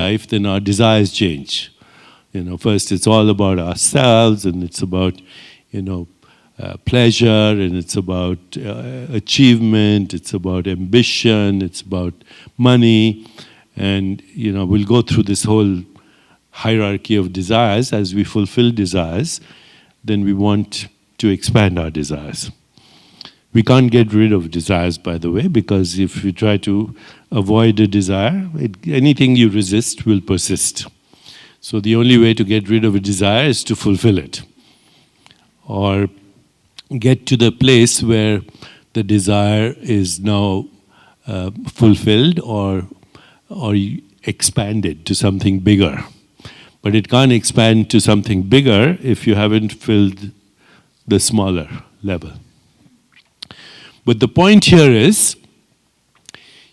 life, then our desires change. First it's all about ourselves, and it's about, pleasure, and it's about achievement, it's about ambition, it's about money, and we'll go through this whole hierarchy of desires. As we fulfill desires, then we want to expand our desires. We can't get rid of desires, by the way, because if you try to avoid a desire, anything you resist will persist. So the only way to get rid of a desire is to fulfill it, or get to the place where the desire is now fulfilled or expanded to something bigger. But it can't expand to something bigger if you haven't filled the smaller level. But the point here is,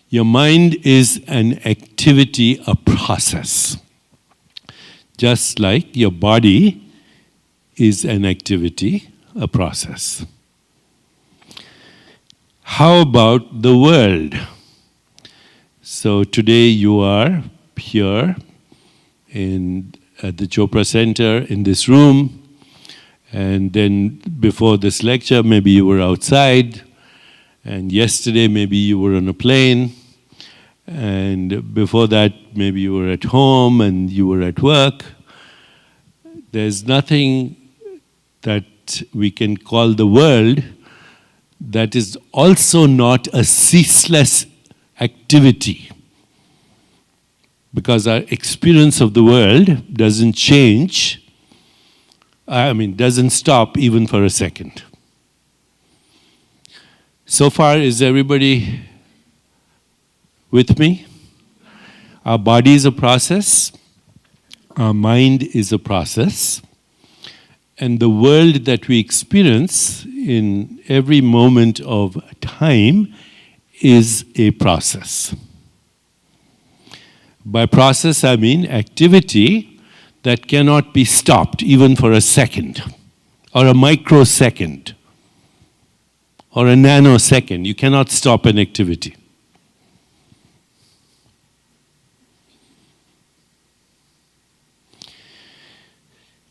your mind is an activity, a process. Just like your body is an activity, a process. How about the world? So today you are here at the Chopra Center, in this room, and then before this lecture maybe you were outside, and yesterday maybe you were on a plane, and before that maybe you were at home and you were at work. There's nothing that we can call the world that is also not a ceaseless activity, because our experience of the world doesn't change, doesn't stop even for a second. So far, is everybody with me? Our body is a process, our mind is a process, and the world that we experience in every moment of time is a process. By process, I mean activity that cannot be stopped even for a second, or a microsecond, or a nanosecond. You cannot stop an activity.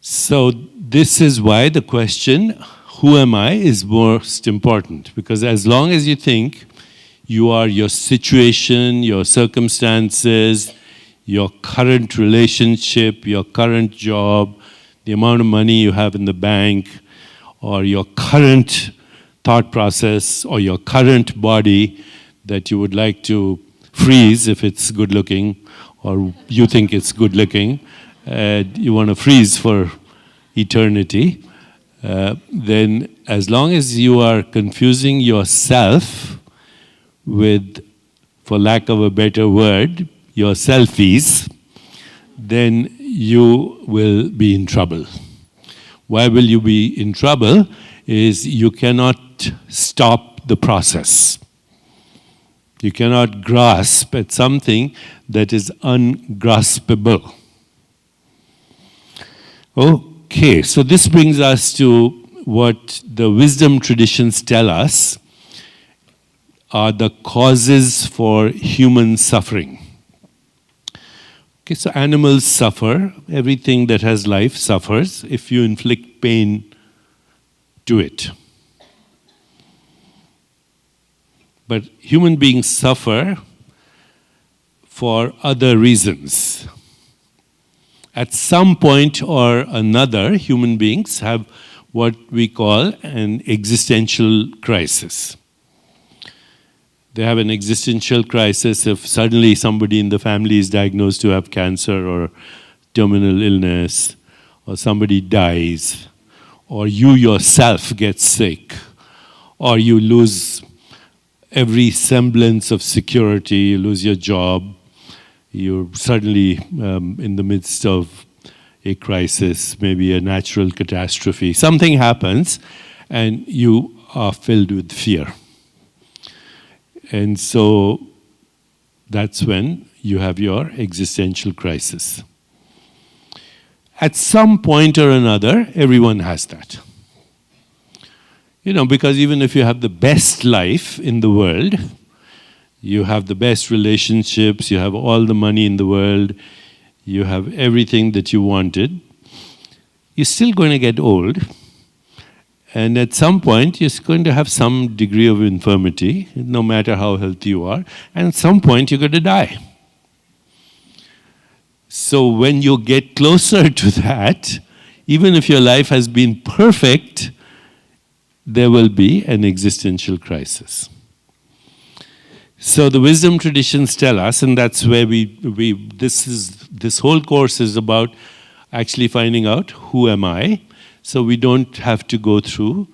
So this is why the question, who am I, is most important. Because as long as you think you are your situation, your circumstances, your current relationship, your current job, the amount of money you have in the bank, or your current thought process, or your current body that you would like to freeze if it's good looking, or you think it's good looking, you want to freeze for eternity, then as long as you are confusing yourself with, for lack of a better word, your selfies, then you will be in trouble. Why will you be in trouble? Is you cannot stop the process. You cannot grasp at something that is ungraspable. Okay, so this brings us to what the wisdom traditions tell us are the causes for human suffering. Okay, so animals suffer. Everything that has life suffers if you inflict pain to it. But human beings suffer for other reasons. At some point or another, human beings have what we call an existential crisis. They have an existential crisis if suddenly somebody in the family is diagnosed to have cancer or terminal illness, or somebody dies, or you yourself get sick, or you lose every semblance of security, you lose your job, you're suddenly in the midst of a crisis, maybe a natural catastrophe. Something happens and you are filled with fear. And so that's when you have your existential crisis. At some point or another, everyone has that. Because even if you have the best life in the world, you have the best relationships, you have all the money in the world, you have everything that you wanted, you're still going to get old. And at some point, you're going to have some degree of infirmity, no matter how healthy you are. And at some point, you're going to die. So when you get closer to that, even if your life has been perfect, there will be an existential crisis. So the wisdom traditions tell us, and that's where this whole course is about actually finding out who am I, so we don't have to go through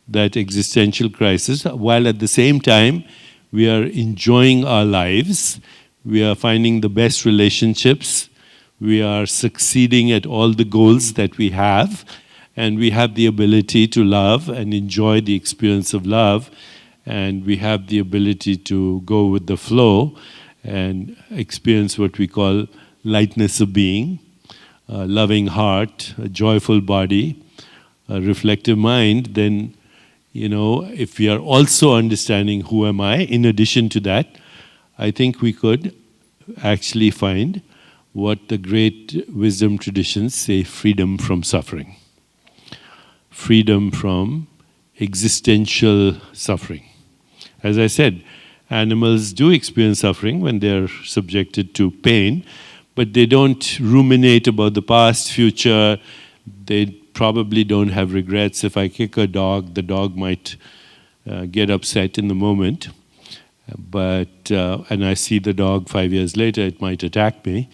that existential crisis, while at the same time we are enjoying our lives, we are finding the best relationships, we are succeeding at all the goals that we have, and we have the ability to love and enjoy the experience of love, and we have the ability to go with the flow and experience what we call lightness of being, a loving heart, a joyful body, a reflective mind. Then, if we are also understanding who am I, in addition to that, I think we could actually find what the great wisdom traditions say: freedom from suffering. Freedom from existential suffering. As I said, animals do experience suffering when they're subjected to pain, but they don't ruminate about the past, future. They probably don't have regrets. If I kick a dog, the dog might get upset in the moment. And I see the dog 5 years later, it might attack me.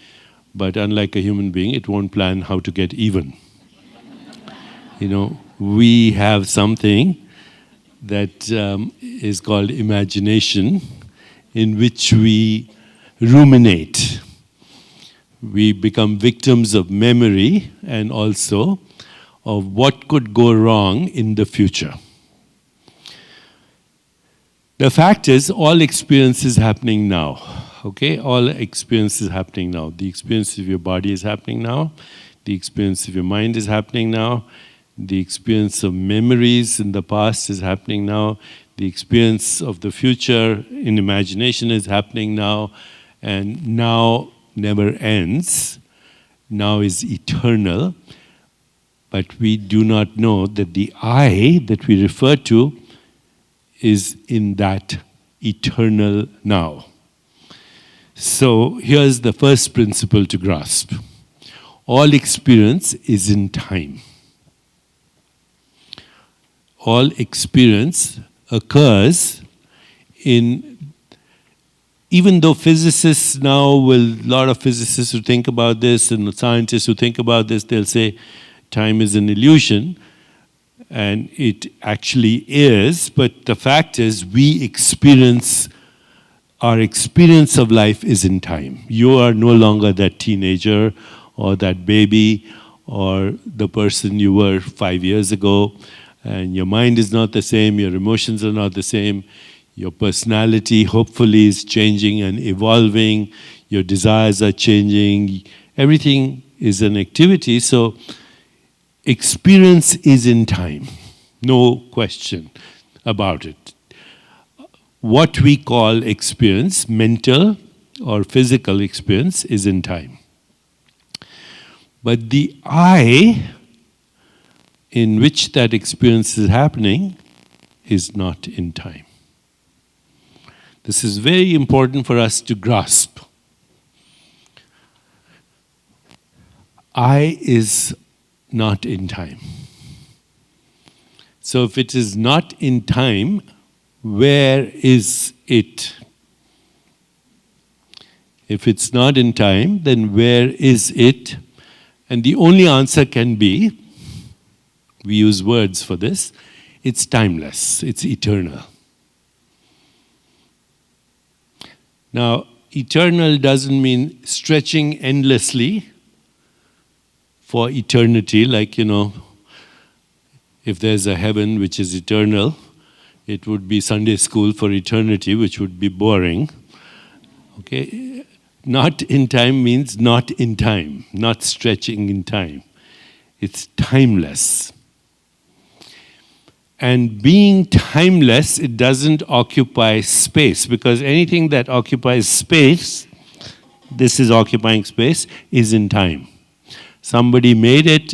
But unlike a human being, it won't plan how to get even. We have something that is called imagination, in which we ruminate. We become victims of memory and also of what could go wrong in the future. The fact is, all experience is happening now. Okay? All experience is happening now. The experience of your body is happening now. The experience of your mind is happening now. The experience of memories in the past is happening now. The experience of the future in imagination is happening now. And now never ends. Now is eternal. But we do not know that the I that we refer to is in that eternal now. So here's the first principle to grasp. All experience is in time. All experience occurs in, even though physicists now a lot of physicists who think about this and scientists who think about this, they'll say time is an illusion, and it actually is, but the fact is our experience of life is in time. You are no longer that teenager or that baby or the person you were 5 years ago, and your mind is not the same, your emotions are not the same, your personality hopefully is changing and evolving, your desires are changing, everything is an activity, so experience is in time, no question about it. What we call experience, mental or physical experience, is in time. But the I in which that experience is happening is not in time. This is very important for us to grasp. I is not in time. So if it is not in time, where is it? If it's not in time, then where is it? And the only answer can be, we use words for this, it's timeless, it's eternal. Now, eternal doesn't mean stretching endlessly for eternity, like, if there's a heaven which is eternal, it would be Sunday school for eternity, which would be boring. Okay? Not in time means not in time, not stretching in time. It's timeless. And being timeless, it doesn't occupy space, because anything that occupies space this is occupying space is in time. Somebody made it